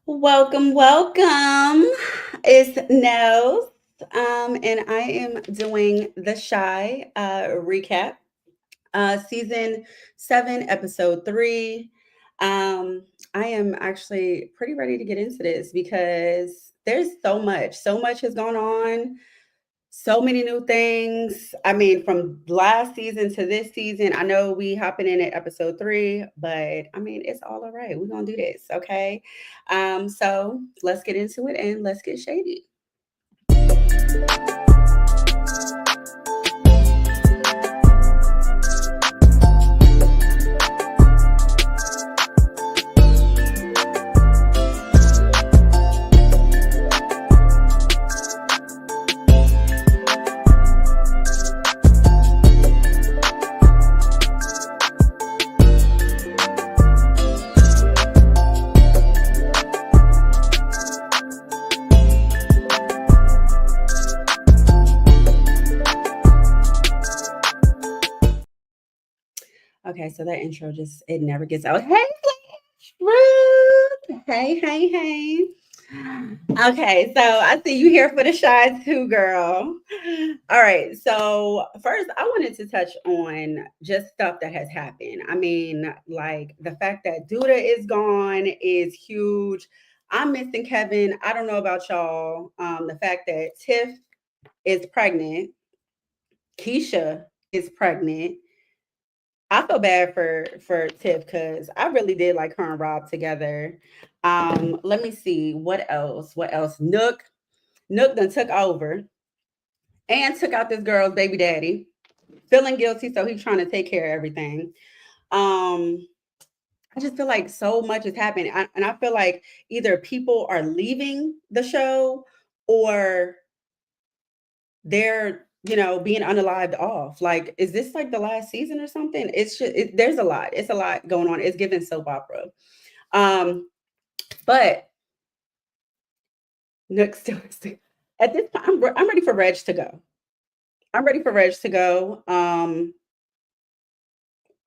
Welcome, welcome. It's Nels, and I am doing the Shy recap, season 7, episode 3. Um, I am actually pretty ready to get into this because there's so much has gone on, so many new things. I mean, from last season to this season, I know we hopping in at episode 3, but I mean, it's all right. We're gonna do this, okay? So let's get into it and let's get shady. Okay, so that intro just it never gets out. Hey, Ruth. Hey, hey, hey. Okay, so I see you here for the shy too, girl. All right, so first I wanted to touch on just stuff that has happened. I mean, like the fact that Duda is gone is huge. I'm missing Kevin. I don't know about y'all. The fact that Tiff is pregnant, Keisha is pregnant. I feel bad for Tiff because I really did like her and Rob together. Let me see what else. What else? Nook done took over and took out this girl's baby daddy, feeling guilty, so he's trying to take care of everything. Um, I just feel like so much is happening, and I feel like either people are leaving the show or they're being unalived off. Like, is this like the last season or something? It's just there's a lot. It's a lot going on. It's giving soap opera. Um, but next at this point, I'm ready for Reg to go. I'm ready for Reg to go. I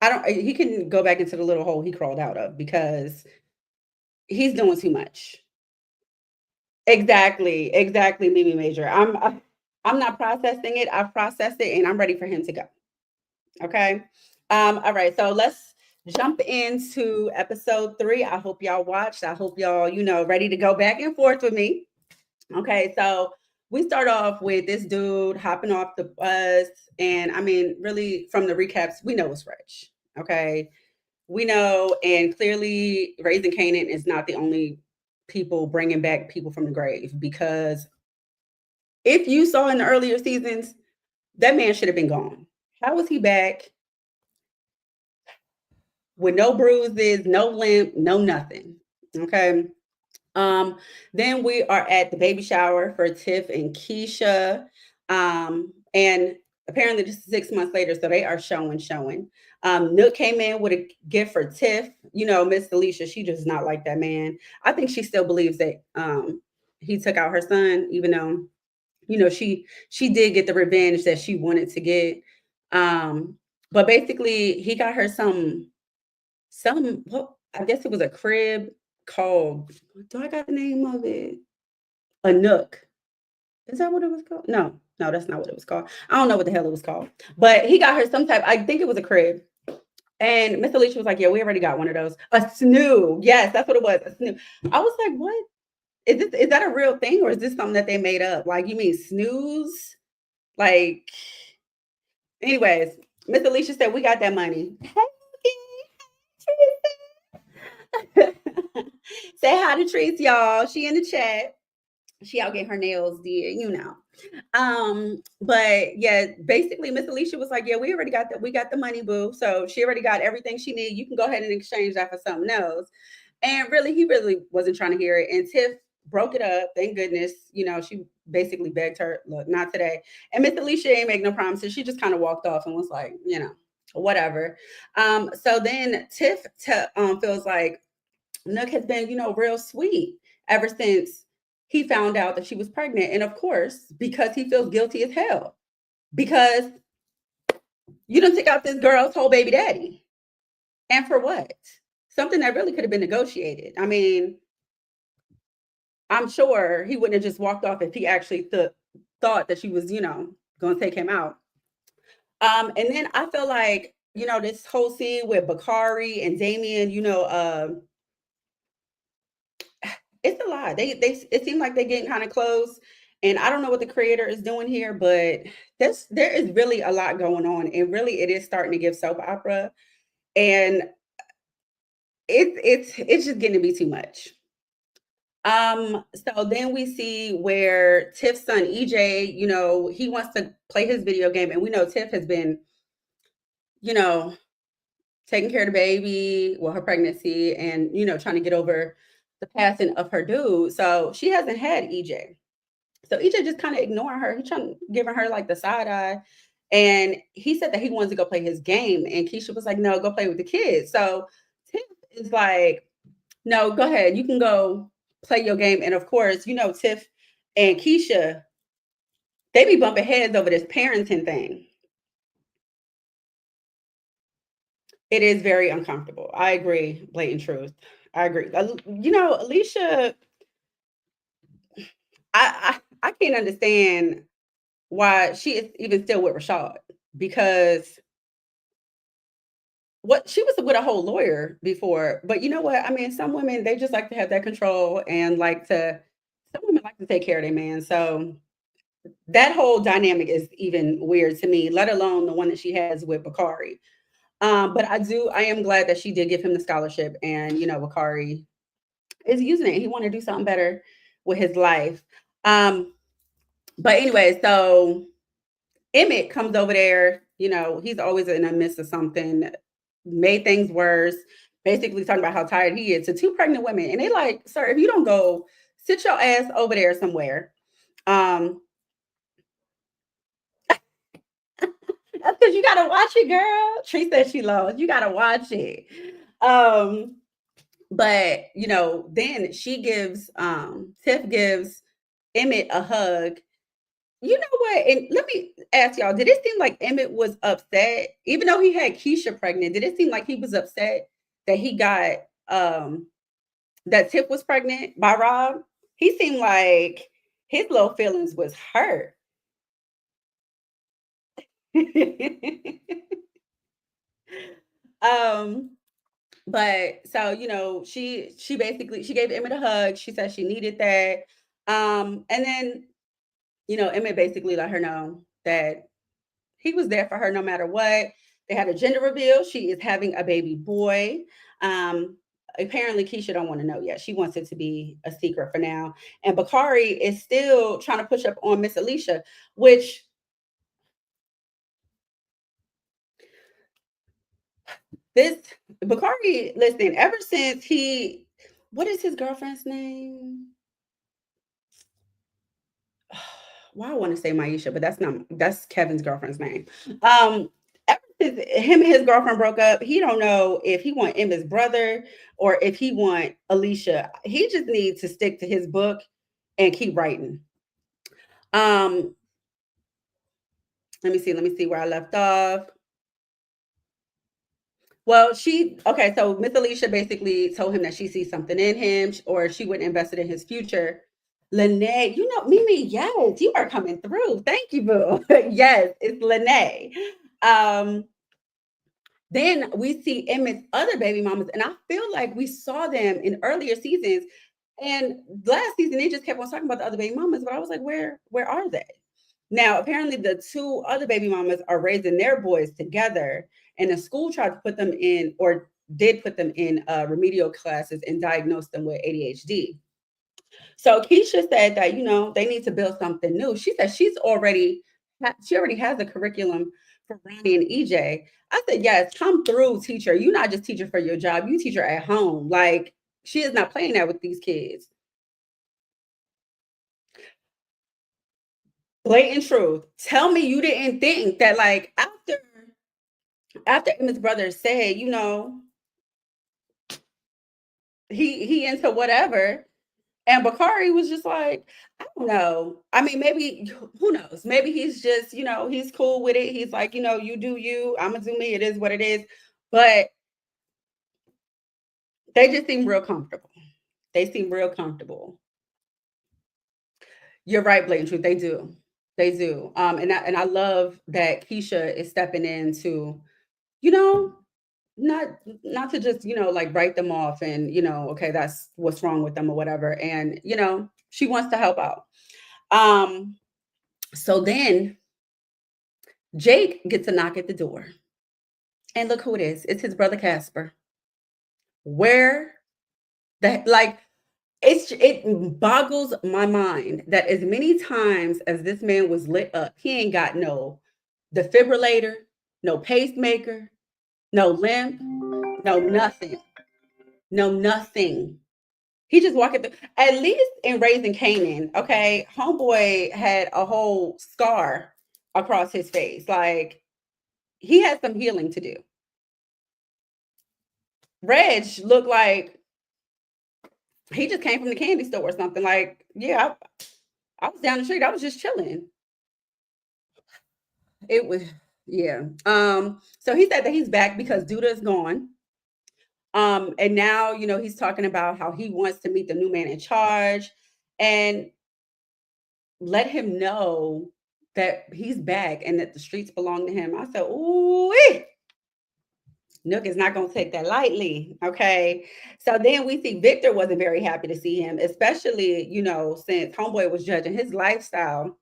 don't. He can go back into the little hole he crawled out of because he's doing too much. Exactly, exactly, Mimi Major. I'm not processing it. I've processed it, and I'm ready for him to go. Okay. All right. So let's jump into episode 3. I hope y'all watched. I hope y'all, ready to go back and forth with me. Okay. So we start off with this dude hopping off the bus. And I mean, really, from the recaps, we know it's Rich. Okay. We know, and clearly, Raising Canaan is not the only people bringing back people from the grave because if you saw in the earlier seasons, that man should have been gone. How was he back with no bruises, no limp, no nothing? Okay. Um, then we are at the baby shower for Tiff and Keisha. And apparently this is 6 months later, so they are showing. Nook came in with a gift for Tiff. Miss Alicia, she does not like that man. I think she still believes that he took out her son, even though, she did get the revenge that she wanted to get. Um, but basically he got her what I guess it was a crib called, do I got the name of it? A Nook. Is that what it was called? No, no, that's not what it was called. I don't know what the hell it was called. But he got her some type, I think it was a crib. And Miss Alicia was like, yeah, we already got one of those. A snoo. Yes, that's what it was. A snoo. I was like, what? Is that a real thing or is this something that they made up? Like, you mean snooze? Like, anyways, Miss Alicia said, we got that money. Say hi to Trees, y'all. She in the chat. She out getting her nails did. But yeah, basically Miss Alicia was like, yeah, we already got that. We got the money, boo. So she already got everything she needed. You can go ahead and exchange that for something else. And really, he really wasn't trying to hear it. And Tiff broke it up. Thank goodness. She basically begged her, look, not today. And Miss Alicia ain't make no promises. She just kind of walked off and was like, whatever. So then Tiff feels like Nook has been, real sweet ever since he found out that she was pregnant. And of course, because he feels guilty as hell. Because you done took out this girl's whole baby daddy. And for what? Something that really could have been negotiated. I mean, I'm sure he wouldn't have just walked off if he actually thought that she was, going to take him out. And then I feel like, this whole scene with Bakari and Damien, it's a lot. They it seemed like they're getting kind of close. And I don't know what the creator is doing here, but there is really a lot going on. And really it is starting to give soap opera. And it's just getting to be too much. So then we see where Tiff's son EJ, he wants to play his video game, and we know Tiff has been, you know, taking care of the baby, well, her pregnancy, and trying to get over the passing of her dude. So she hasn't had EJ. So EJ just kind of ignoring her. He's trying giving her like the side eye. And he said that he wanted to go play his game. And Keisha was like, no, go play with the kids. So Tiff is like, no, go ahead. You can go play your game. And of course, Tiff and Keisha, they be bumping heads over this parenting thing. It is very uncomfortable. I agree. Blatant truth. I agree. Alicia, I can't understand why she is even still with Rashad, because what she was with a whole lawyer before. But you know what? I mean, some women, they just like to have that control and some women like to take care of their man. So that whole dynamic is even weird to me, let alone the one that she has with Bakari. But I am glad that she did give him the scholarship, and Bakari is using it. He want to do something better with his life. But anyway, so Emmett comes over there. He's always in the midst of something, made things worse. Basically talking about how tired he is to two pregnant women, and they like, sir, if you don't go, sit your ass over there somewhere. Um, that's because you gotta watch it, girl. Tree said she loves. You gotta watch it. Um, but then Tiff gives Emmett a hug. You know what? And let me ask y'all, did it seem like Emmett was upset, even though he had Keisha pregnant? Did it seem like he was upset that he got that Tiff was pregnant by Rob? He seemed like his little feelings was hurt. um, but so she basically she gave Emmett a hug. She said she needed that. And then Emmett basically let her know that he was there for her no matter what. They had a gender reveal. She is having a baby boy. Um, Apparently Keisha don't want to know yet. She wants it to be a secret for now. And Bakari is still trying to push up on Miss Alicia, which this Bakari, listen, ever since what is his girlfriend's name? Well, I want to say Maisha, but that's Kevin's girlfriend's name. Ever since him and his girlfriend broke up, he don't know if he want Emma's brother or if he want Alicia. He just needs to stick to his book and keep writing. Um, let me see where I left off. Well, okay, so Miss Alicia basically told him that she sees something in him, or she would invest it in his future. Lene, Mimi, yes, you are coming through. Thank you, boo. Yes, it's Lene. Um, then we see Emmett's other baby mamas, and I feel like we saw them in earlier seasons. And last season, they just kept on talking about the other baby mamas, but I was like, where are they? Now, apparently, the two other baby mamas are raising their boys together, and the school tried to put them in, or did put them in remedial classes and diagnose them with ADHD. So Keisha said that they need to build something new. She said she already has a curriculum for Ronnie and EJ. I said, yes, come through, teacher. You're not just teacher for your job. You teacher at home. Like, she is not playing that with these kids. Blatant truth. Tell me you didn't think that, like, after Emma's brother said, he into whatever, and Bakari was just like, I don't know. I mean, maybe, who knows? Maybe he's just, he's cool with it. He's like, you do you. I'm gonna do me. It is what it is. But they just seem real comfortable. They seem real comfortable. You're right, blatant truth. They do. They do. And I love that Keisha is stepping in to, you know, not not to just, like write them off and, okay, that's what's wrong with them or whatever. And, she wants to help out. Um, so then Jake gets a knock at the door. And look who it is. It's his brother Casper. Where like it boggles my mind that as many times as this man was lit up, he ain't got no defibrillator, no pacemaker, no limp, no nothing, no nothing. He just walking through. At least in Raising Canaan, okay, homeboy had a whole scar across his face. Like he had some healing to do. Reg looked like he just came from the candy store or something. Like, yeah, I was down the street. I was just chilling. It was, yeah. So he said that he's back because Duda is gone. And now, he's talking about how he wants to meet the new man in charge and let him know that he's back and that the streets belong to him. I said, ooh, Nook is not going to take that lightly. Okay. So then we see Victor wasn't very happy to see him, especially, since Homeboy was judging his lifestyle,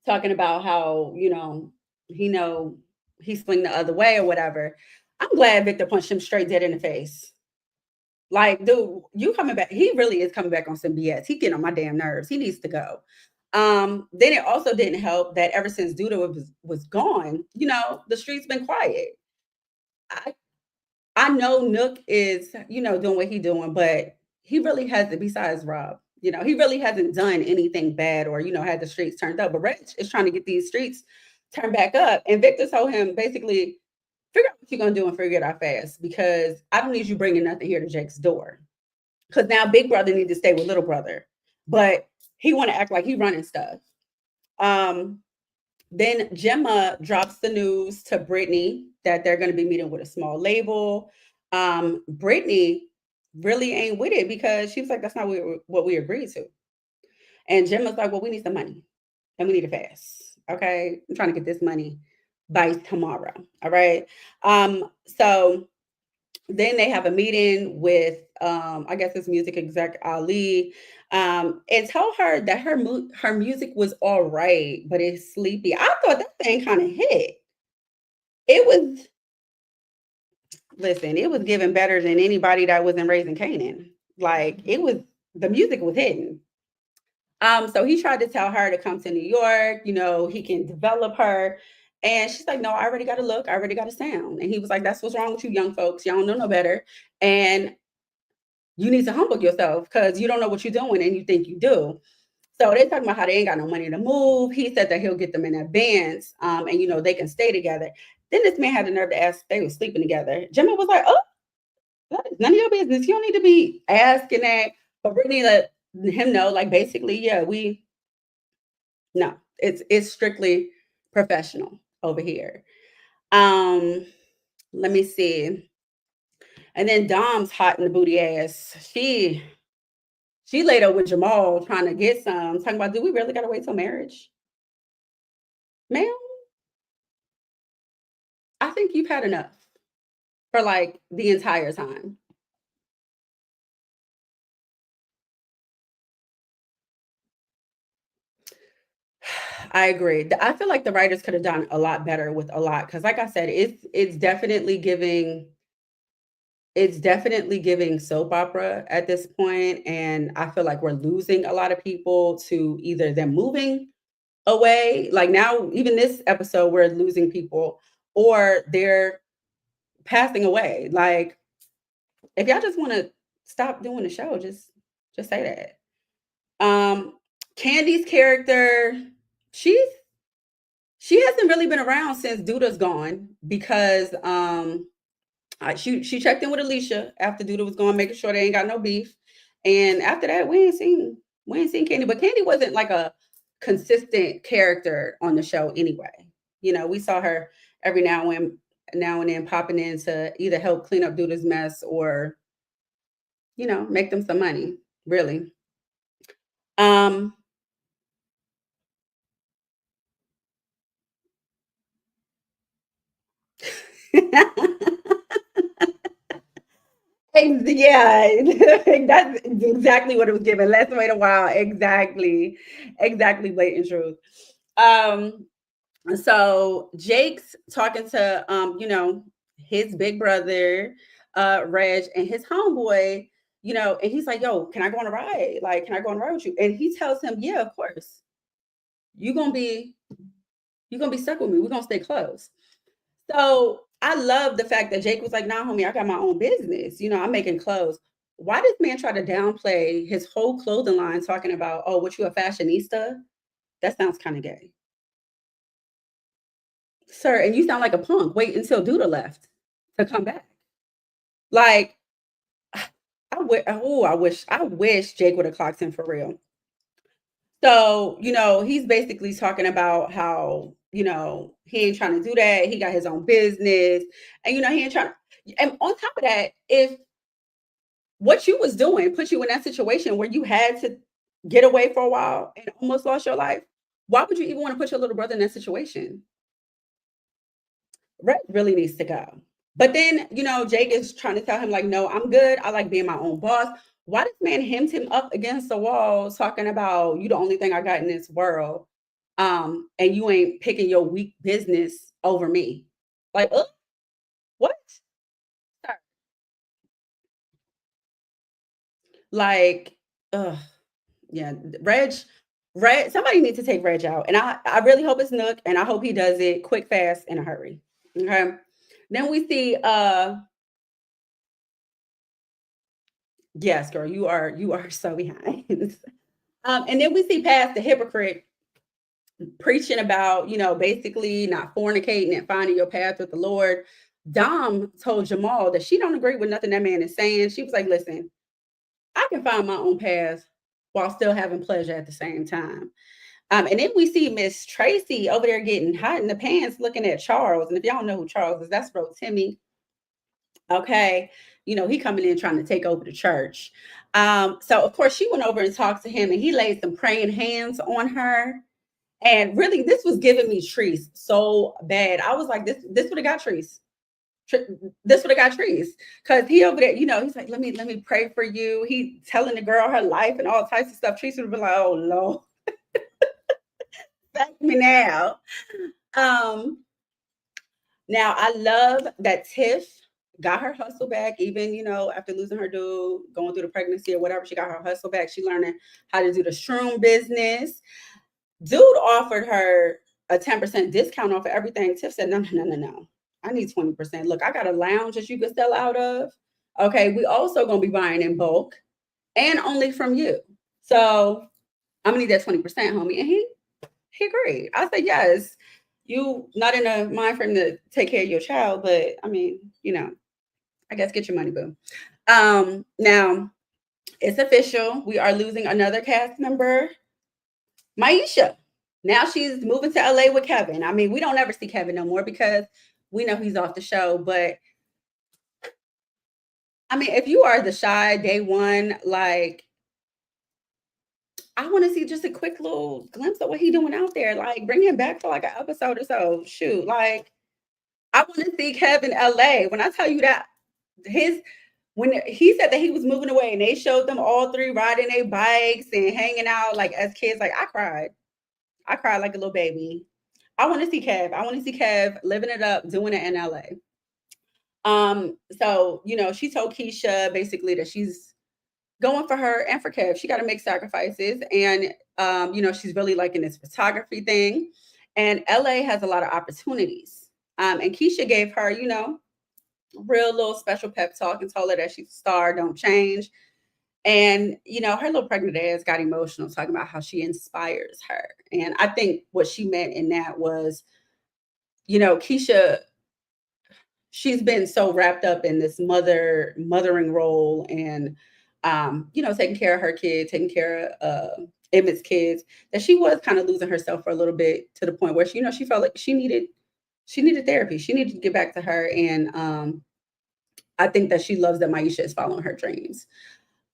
talking about how, he know he swing the other way or whatever. I'm glad Victor punched him straight dead in the face. Like, dude, you coming back. He really is coming back on some BS. He getting on my damn nerves. He needs to go. Then it also didn't help that ever since Duda was gone, the streets been quiet. I I know Nook is, doing what he doing, but he really hasn't, besides Rob, he really hasn't done anything bad or, had the streets turned up. But Rich is trying to get these streets turned back up. And Victor told him basically, figure out what you're going to do and figure it out fast because I don't need you bringing nothing here to Jake's door. Because now big brother need to stay with little brother. But he want to act like he running stuff. Um, then Gemma drops the news to Brittany that they're going to be meeting with a small label. Brittany really ain't with it because she was like, that's not what we agreed to. And Gemma's like, well, we need some money and we need it fast. Okay. I'm trying to get this money by tomorrow. All right. So then they have a meeting with, I guess it's music exec Ali, and tell her that her music was all right, but it's sleepy. I thought that thing kind of hit. It was Listen, it was given better than anybody that was in Raising Canaan. Like it was, the music was hidden. So he tried to tell her to come to New York, he can develop her. And she's like, no, I already got a look, I already got a sound. And he was like, that's what's wrong with you young folks. Y'all don't know no better. And you need to humble yourself because you don't know what you're doing and you think you do. So they talking about how they ain't got no money to move. He said that he'll get them in advance, and they can stay together. Then this man had the nerve to ask if they were sleeping together. Gemma was like, "Oh, that is none of your business. You don't need to be asking that." But Brittany let him know, like basically, yeah, no, it's strictly professional over here. Um, Let me see. And then Dom's hot in the booty ass. She laid up with Jamal trying to get some, talking about, do we really gotta wait till marriage? Ma'am, I think you've had enough for like the entire time. I agree. I feel like the writers could have done a lot better with a lot because, like I said, it's definitely giving soap opera at this point, and I feel like we're losing a lot of people to either them moving away, like now, even this episode, we're losing people, or they're passing away. Like, if y'all just want to stop doing the show, just say that. Candy's character, she's she hasn't really been around since Duda's gone because she checked in with Alicia after Duda was gone, making sure they ain't got no beef. And after that, we ain't seen Candy, but Candy wasn't like a consistent character on the show anyway. We saw her every now and then popping in to either help clean up Duda's mess or make them some money, really. Um Yeah, that's exactly what it was given. Let's wait a while. Exactly. Exactly, blatant truth. Um, so Jake's talking to his big brother, Reg, and his homeboy, and he's like, yo, can I go on a ride? Like, can I go on a ride with you? And he tells him, yeah, of course. You're gonna be you're gonna be stuck with me. We're gonna stay close. So I love the fact that Jake was like, nah, homie, I got my own business. I'm making clothes. Why does man try to downplay his whole clothing line talking about, oh, what you a fashionista? That sounds kind of gay. Sir, and you sound like a punk. Wait until Duda left to come back. Like, I wish Jake would have clocked him for real. So, he's basically talking about how, he ain't trying to do that. He got his own business. And, he ain't trying and on top of that, if what you was doing put you in that situation where you had to get away for a while and almost lost your life, why would you even want to put your little brother in that situation? Rhett really needs to go. But then, Jake is trying to tell him, like, no, I'm good. I like being my own boss. Why does man hemmed him up against the wall talking about you the only thing I got in this world? And you ain't picking your weak business over me. Like, what? Like, ugh, yeah, Reg, somebody needs to take Reg out. And I really hope it's Nook, and I hope he does it quick, fast, in a hurry. Okay. Then we see yes, girl, you are so behind. And then we see past the hypocrite preaching about, basically not fornicating and finding your path with the Lord. Dom told Jamal that she don't agree with nothing that man is saying. She was like, listen, I can find my own path while still having pleasure at the same time. And then we see Miss Tracy over there getting hot in the pants looking at Charles. And if y'all know who Charles is, that's bro Timmy. Okay. He coming in trying to take over the church. So of course she went over and talked to him and he laid some praying hands on her. And really, this was giving me trees so bad. I was like, this would have got trees. This would have got trees. Cause he over there, he's like, let me pray for you. He telling the girl her life and all types of stuff. Trees would have been like, oh Lord, thank me now. Um, Now I love that Tiff got her hustle back, even after losing her dude, going through the pregnancy or whatever. She got her hustle back. She learning how to do the shroom business. Dude offered her a 10% discount off of everything. Tiff said, no, no, no, no, no. I need 20%. Look, I got a lounge that you could sell out of. Okay, we also gonna be buying in bulk and only from you. So I'm gonna need that 20%, homie. And he agreed. I said, yes, you not in a mind frame to take care of your child, but I mean, I guess get your money, boo. Now it's official. We are losing another cast member, Maisha. Now she's moving to LA with Kevin. I mean, we don't ever see Kevin no more because we know he's off the show. But I mean, if you are the shy day one, like I want to see just a quick little glimpse of what he's doing out there. Like bring him back for like an episode or so. Shoot, like I want to see Kevin LA. When I tell you that his when he said that he was moving away and they showed them all three riding their bikes and hanging out like as kids, like I cried. I cried like a little baby. I want to see Kev. I want to see Kev living it up, doing it in LA. So she told Keisha basically that she's going for her and for Kev. She got to make sacrifices, and she's really liking this photography thing. And LA has a lot of opportunities. And Keisha gave her, real little special pep talk and told her that she's a star, don't change. And her little pregnant ass got emotional talking about how she inspires her. And I think what she meant in that was, Keisha, she's been so wrapped up in this mothering role and taking care of her kid, taking care of Emmett's kids, that she was kind of losing herself for a little bit to the point where she felt like she needed therapy. She needed to get back to her. And I think that she loves that Maisha is following her dreams.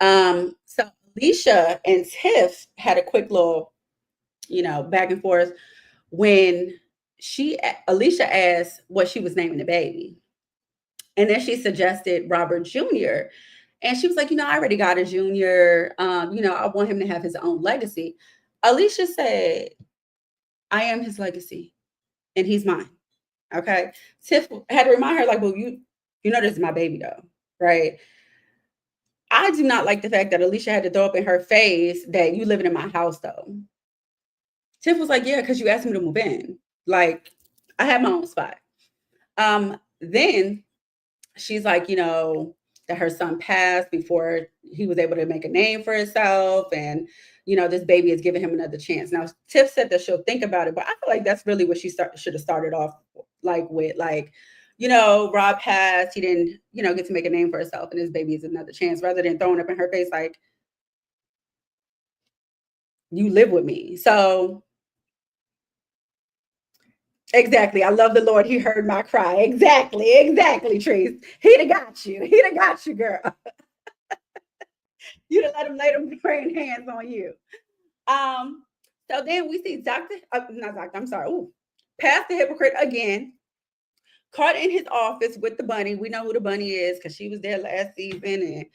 So Alicia and Tiff had a quick little, back and forth when Alicia asked what she was naming the baby. And then she suggested Robert Jr. And she was like, I already got a junior. I want him to have his own legacy. Alicia said, I am his legacy and he's mine. Okay. Tiff had to remind her, like, well, this is my baby though, right? I do not like the fact that Alicia had to throw up in her face that you living in my house though. Tiff was like, yeah, because you asked me to move in. Like, I have my own spot. Then she's like, that her son passed before he was able to make a name for himself. And, this baby is giving him another chance. Now, Tiff said that she'll think about it, but I feel like that's really what she should have started off like with, like, Rob passed, he didn't, get to make a name for himself and his baby is another chance, rather than throwing up in her face like, you live with me. So exactly. I love the Lord. He heard my cry. Exactly, Trees. He'd have got you. He'd have got you, girl. You'd have let him lay them praying hands on you. So then we see not Doctor, I'm sorry. Ooh, Pastor Hypocrite again, caught in his office with the bunny. We know who the bunny is because she was there last season,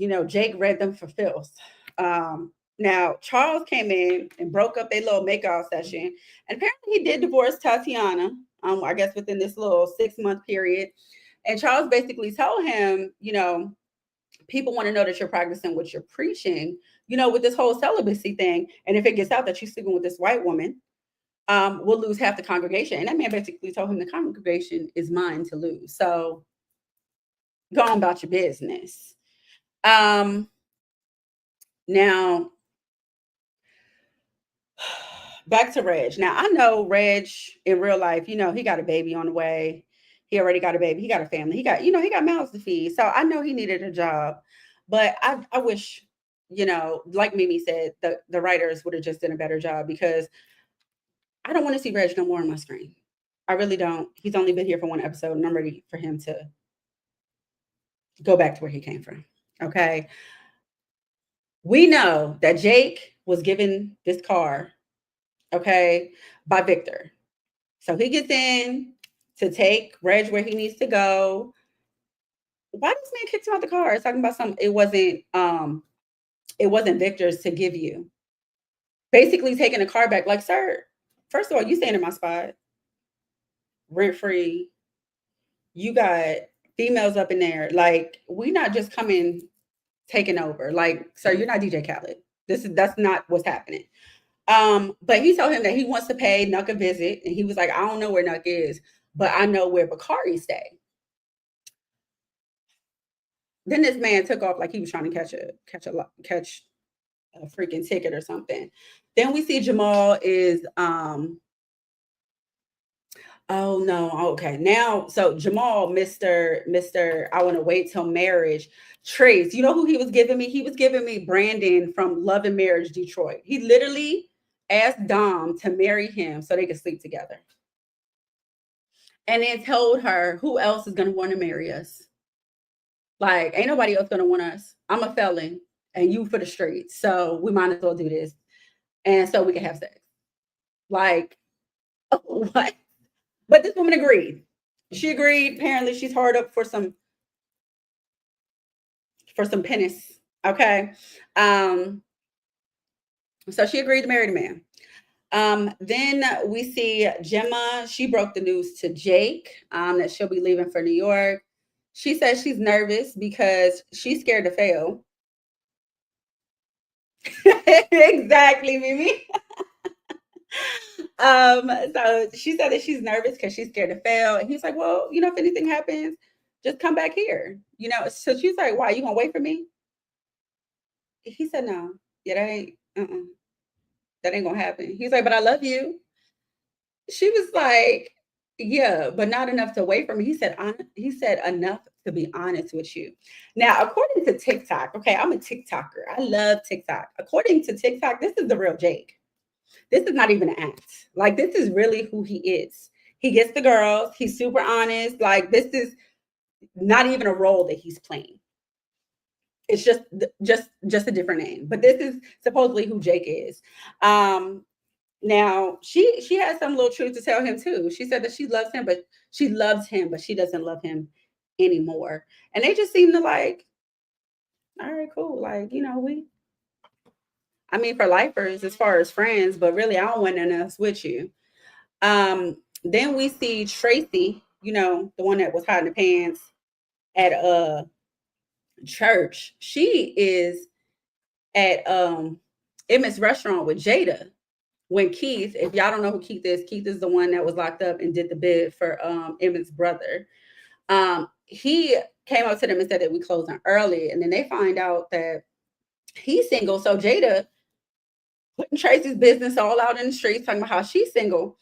and Jake read them for filth. Now Charles came in and broke up their little makeout session, and apparently he did divorce Tatiana. I guess within this little 6-month period, and Charles basically told him, people want to know that you're practicing what you're preaching, with this whole celibacy thing. And if it gets out that you're sleeping with this white woman, we'll lose half the congregation. And that man basically told him the congregation is mine to lose. So go on about your business. Now, back to Reg. Now, I know Reg in real life, he got a baby on the way. He already got a baby. He got a family. He got mouths to feed. So I know he needed a job. But I wish, like Mimi said, the writers would have just done a better job, because I don't want to see Reg no more on my screen. I really don't. He's only been here for one episode, and I'm ready for him to go back to where he came from. Okay. We know that Jake was given this car, okay, by Victor. So he gets in to take Reg where he needs to go. Why this man kicked him out the car? It's talking about something. It wasn't Victor's to give you. Basically taking the car back. Like, sir, first of all, you staying in my spot, rent free. You got females up in there. Like, we not just coming taking over. Like, sir, you're not DJ Khaled. That's not what's happening. But he told him that he wants to pay Nuck a visit, and he was like, I don't know where Nuck is, but I know where Bakari stay. Then this man took off like he was trying to catch a freaking ticket or something. Then we see Jamal is oh no, okay. Now, so Jamal, Mr. I want to wait till marriage. Trace, you know who he was giving me? He was giving me Brandon from Love and Marriage Detroit. He literally asked Dom to marry him so they could sleep together. And then told her, who else is gonna want to marry us? Like, ain't nobody else gonna want us. I'm a felon and you for the streets. So we might as well do this. And so we can have sex. Like, what? But this woman agreed. She agreed. Apparently, she's hard up for some pennies. Okay. So she agreed to marry the man. Then we see Gemma. She broke the news to Jake that she'll be leaving for New York. She says she's nervous because she's scared to fail. Exactly, Mimi. So she said that she's nervous because she's scared to fail. And he's like, well, if anything happens, just come back here. So she's like, why, you gonna wait for me? He said, no. Yeah, that ain't gonna happen. He's like, but I love you. She was like, yeah, but not enough to wait for me. He said enough to be honest with you. Now, according to TikTok, okay, I'm a TikToker. I love TikTok. According to TikTok, this is the real Jake. This is not even an act. Like, this is really who he is. He gets the girls. He's super honest. Like, this is not even a role that he's playing. It's just a different name. But this is supposedly who Jake is. Now she has some little truth to tell him too. She said that she loves him, but she doesn't love him anymore. And they just seem to like, all right, cool. Like, I mean, for lifers as far as friends, but really, I don't want nothing else with you. Then we see Tracy, the one that was hiding the pants at church. She is at Emmett's restaurant with Jada. When Keith, if y'all don't know who Keith is the one that was locked up and did the bid for Emmett's brother. He came up to them and said that we closing early, and then they find out that he's single. So Jada putting Tracy's business all out in the streets, talking about how she's single.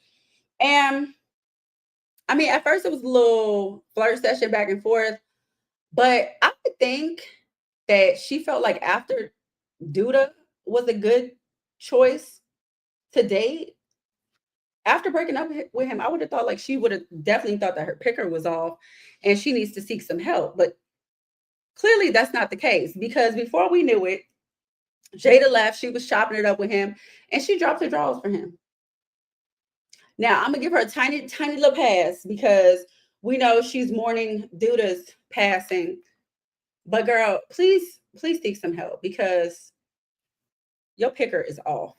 And I mean, at first it was a little flirt session back and forth, but I would think that she felt like after Duda was a good choice to date. After breaking up with him, I would have thought like she would have definitely thought that her picker was off and she needs to seek some help. But clearly that's not the case because before we knew it, Jada left, she was chopping it up with him, and she dropped her drawers for him. Now I'm gonna give her a tiny, tiny little pass because we know she's mourning Duda's passing. But girl, please, please seek some help because your picker is off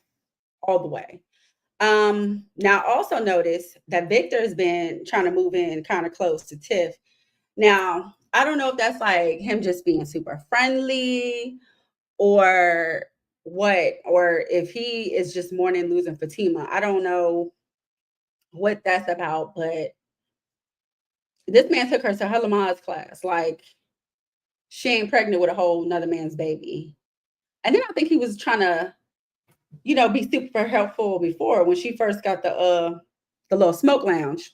all the way. Now also notice that Victor has been trying to move in kind of close to Tiff. Now, I don't know if that's like him just being super friendly or what, or if he is just mourning losing Fatima. I don't know what that's about, but this man took her to her Lamaze class. Like she ain't pregnant with a whole another man's baby. And then I think he was trying to, be super helpful before when she first got the little smoke lounge.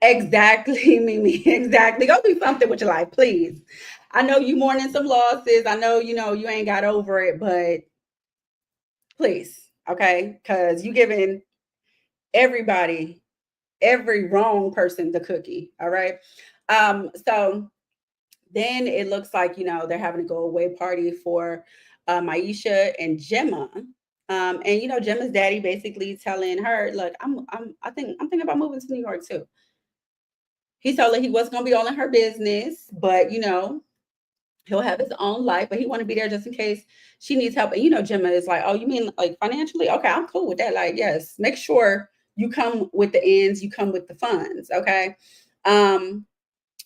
Exactly, Mimi. Exactly. Go do something with your life, please. I know you mourning some losses. I know, you ain't got over it, but please, okay? Because you giving everybody, every wrong person the cookie. All right. So then it looks like, they're having a go away party for Maisha and Gemma. And Gemma's daddy basically telling her, look, I'm thinking about moving to New York too. He told her he wasn't gonna be all in her business, but he'll have his own life, but he want to be there just in case she needs help. And Gemma is like, oh, you mean like financially? Okay, I'm cool with that. Like, yes, make sure you come with the ends, you come with the funds. Okay. Um,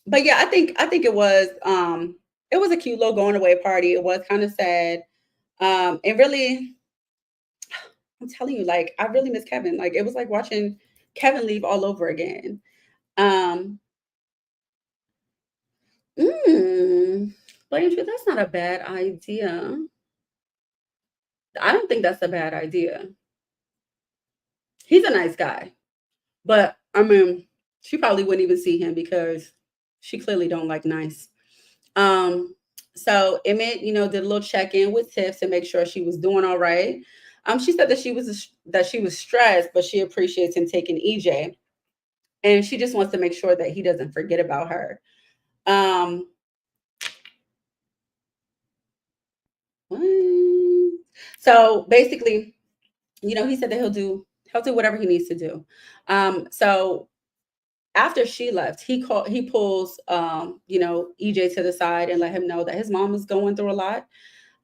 but yeah, I think it was a cute little going away party. It was kind of sad. And really, I'm telling you, like, I really miss Kevin. Like, it was like watching Kevin leave all over again. Um, mm, Blame you, that's not a bad idea. I don't think that's a bad idea. He's a nice guy, but I mean, she probably wouldn't even see him because she clearly don't like nice. Um, so Emmett, did a little check in with Tiff to make sure she was doing all right. She said that she was stressed, but she appreciates him taking EJ, and she just wants to make sure that he doesn't forget about her. Um, so basically, he said that he'll do whatever he needs to do. So after she left, he pulls EJ to the side and let him know that his mom is going through a lot.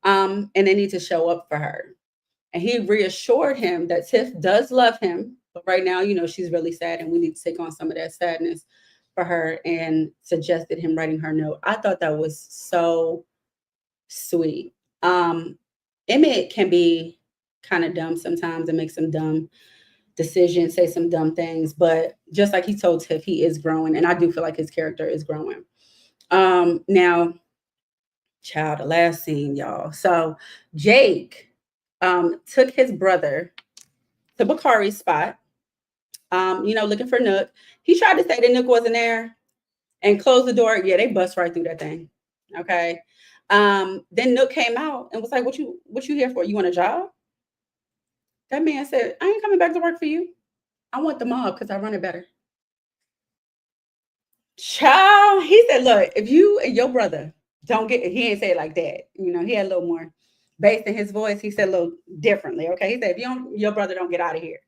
And they need to show up for her. And he reassured him that Tiff does love him, but right now, she's really sad and we need to take on some of that sadness for her, and suggested him writing her note. I thought that was so sweet. Um, Emmett can be kind of dumb sometimes and make some dumb decisions, say some dumb things, but just like he told Tiff, he is growing, and I do feel like his character is growing. Now, child, the last scene, y'all. So Jake took his brother to Bakari's spot, looking for Nook. He tried to say that Nook wasn't there and closed the door. Yeah, they bust right through that thing. Okay. Then Nook came out and was like, what you here for? You want a job? That man said, I ain't coming back to work for you. I want the mob because I run it better. Child, he said, look, if you and your brother don't get, he ain't say it like that. He had a little more bass in his voice. He said a little differently. Okay. He said, if your brother don't get out of here.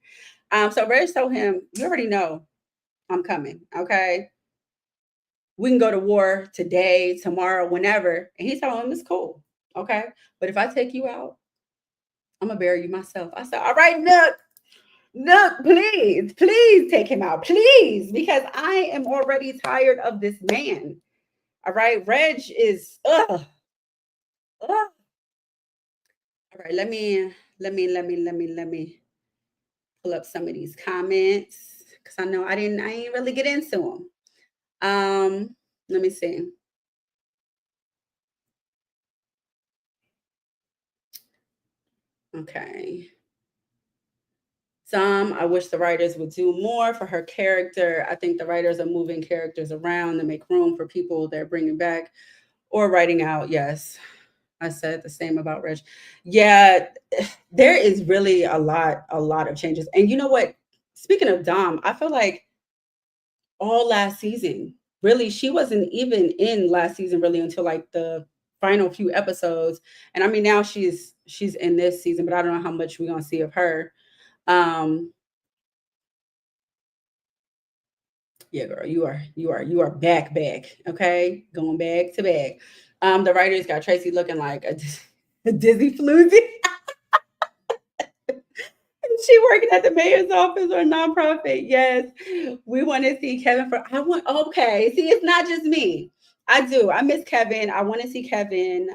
So Reg told him, you already know I'm coming. Okay. We can go to war today, tomorrow, whenever. And he told him it's cool. Okay. But if I take you out, I'm gonna bury you myself. I said, all right, Nook, please, please take him out, please, because I am already tired of this man. All right, Reg is ugh. All right, let me pull up some of these comments because I know I ain't really get into them. Let me see. Okay. I wish the writers would do more for her character. I think the writers are moving characters around to make room for people they're bringing back or writing out. Yes, I said the same about Reg. Yeah, there is really a lot of changes. And you know what? Speaking of Dom, I feel like all last season, really, she wasn't even in last season really until like the final few episodes. And I mean, now she's in this season, but I don't know how much we're gonna see of her. Um, Yeah, girl, you are back, okay? Going back to back. The writers got Tracy looking like a, a dizzy floozy. She working at the mayor's office or nonprofit. Yes, we want to see Kevin for. I want. Okay, see, it's not just me. I do. I miss Kevin. I want to see Kevin.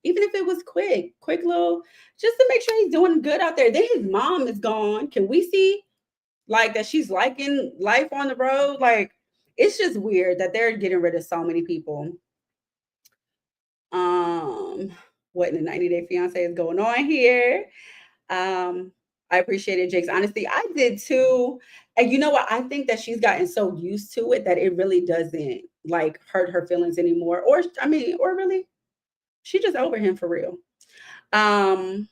Even if it was quick little, just to make sure he's doing good out there. Then his mom is gone. Can we see like that she's liking life on the road? Like it's just weird that they're getting rid of so many people. Um, what in the 90 Day Fiance is going on here? Um, I appreciated Jake's honesty. I did too. And you know what? I think that she's gotten so used to it that it really doesn't like hurt her feelings anymore. Or I mean, or really, she just over him for real. Um,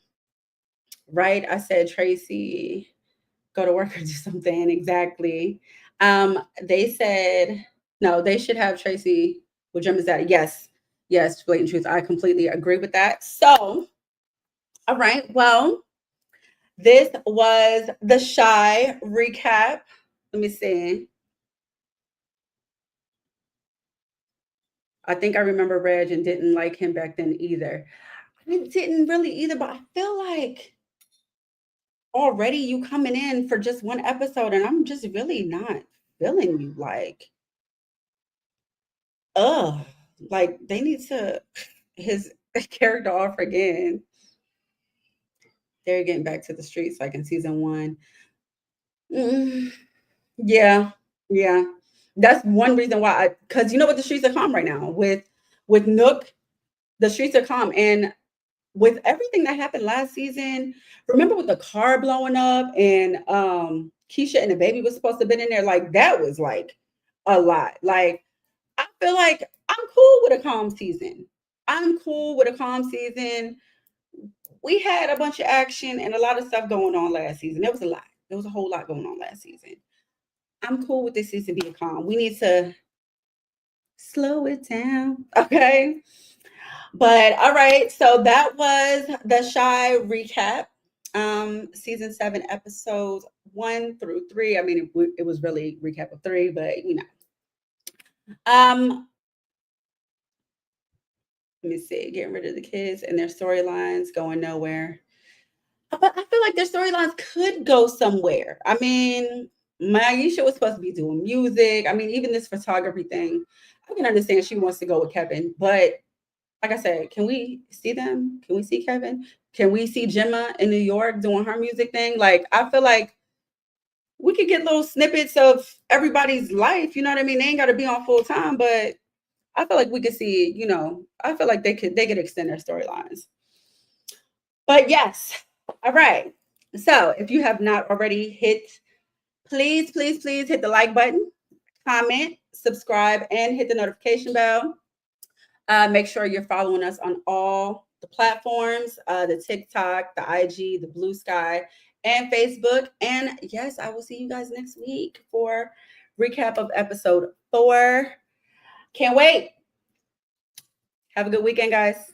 right. I said Tracy, go to work or do something. Exactly. They said no, they should have Tracy. What gym is that? Yes, yes, blatant truth. I completely agree with that. So, all right. Well, this was the Shy recap. Let me see. I think I remember Reg and didn't like him back then either. I didn't really either, but I feel like already you coming in for just one episode and I'm just really not feeling you ugh, like they need to his character off again. They're getting back to the streets like in season one. Mm, yeah, yeah. That's one reason why because you know what the streets are calm right now with Nook, the streets are calm. And with everything that happened last season, remember with the car blowing up and Keisha and the baby was supposed to have been in there, like that was like a lot. Like I feel like I'm cool with a calm season. I'm cool with a calm season. We had a bunch of action and a lot of stuff going on last season. There was a lot. There was a whole lot going on last season. I'm cool with this season being calm. We need to slow it down. Okay. But all right. So that was the Shy recap. Season 7, episodes 1 through 3. I mean, it was really recap of 3, but you know. Um, Let me see, getting rid of the kids and their storylines going nowhere. But I feel like their storylines could go somewhere. I mean, Maisha was supposed to be doing music. I mean, even this photography thing, I can understand she wants to go with Kevin. But like I said, can we see them? Can we see Kevin? Can we see Gemma in New York doing her music thing? Like, I feel like we could get little snippets of everybody's life. You know what I mean? They ain't got to be on full time, but I feel like we could see, I feel like they could extend their storylines. But yes, all right. So if you have not already please, please, please hit the like button, comment, subscribe, and hit the notification bell. Make sure you're following us on all the platforms, the TikTok, the IG, the Blue Sky, and Facebook. And yes, I will see you guys next week for recap of episode 4. Can't wait. Have a good weekend, guys.